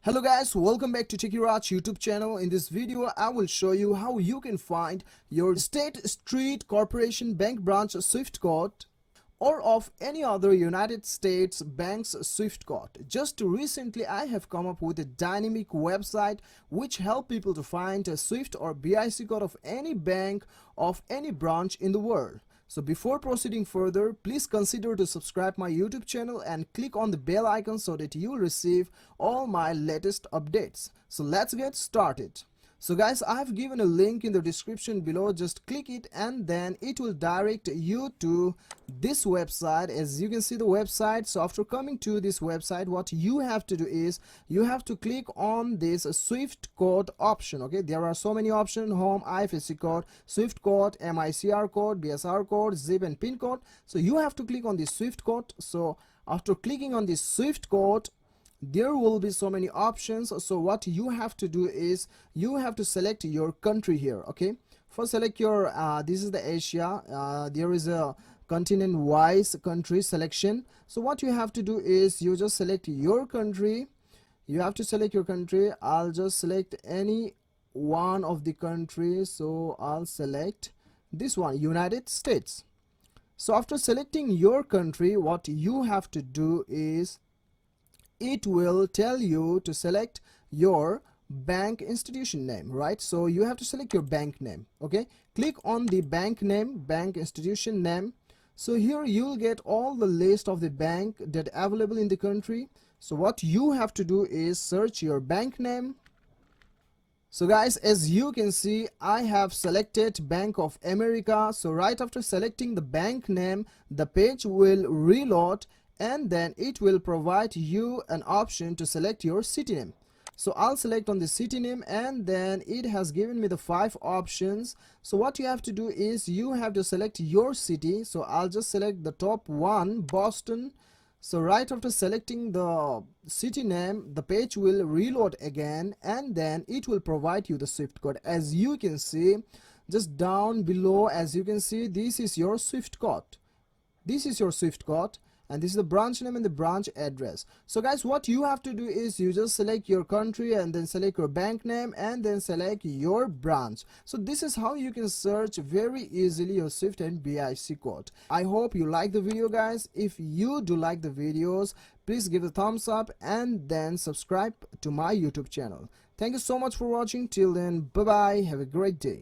Hello guys, welcome back to Techie Raj YouTube channel. In this video, I will show you how you can find your State Street Corporation Bank branch Swift code or of any other United States bank's Swift code. Just recently, I have come up with a dynamic website which help people to find a Swift or BIC code of any bank of any branch in the world. So before proceeding further, please consider to subscribe my YouTube channel and click on the bell icon so that you will receive all my latest updates. So let's get started. So guys, I have given a link in the description below. Just click it and then it will direct you to this website. As you can see the website. So after coming to this website, what you have to do is you have to click on this Swift code option. Okay, there are so many options: home, IFSC code, Swift code, MICR code, BSR code, zip and pin code. So you have to click on the Swift code. So after clicking on the Swift code, there will be so many options. So what you have to do is you have to select your country here. Okay, first select your this is the Asia. There is a continent wise country selection. So what you have to do is you just select your country. You have to select your country. I'll just select any one of the countries. So I'll select this one, United States. So after selecting your country, what you have to do is it will tell you to select your bank institution name, right? So you have to select your bank name. Okay, click on the bank name, bank institution name. So here you'll get all the list of the bank that available in the country. So what you have to do is search your bank name. So guys, as you can see, I have selected Bank of America. So right after selecting the bank name, the page will reload and then it will provide you an option to select your city name. So I'll select on the city name and then it has given me the 5 options. So what you have to do is you have to select your city. So I'll just select the top one, Boston. So right after selecting the city name, the page will reload again and then it will provide you the Swift code. As you can see, just down below, as you can see, this is your Swift code. This is your Swift code. And this is the branch name and the branch address. So guys, what you have to do is you just select your country and then select your bank name and then select your branch. So this is how you can search very easily your Swift and BIC code. I hope you like the video guys. If you do like the videos, please give a thumbs up and then subscribe to my YouTube channel. Thank you so much for watching. Till then, bye bye, have a great day.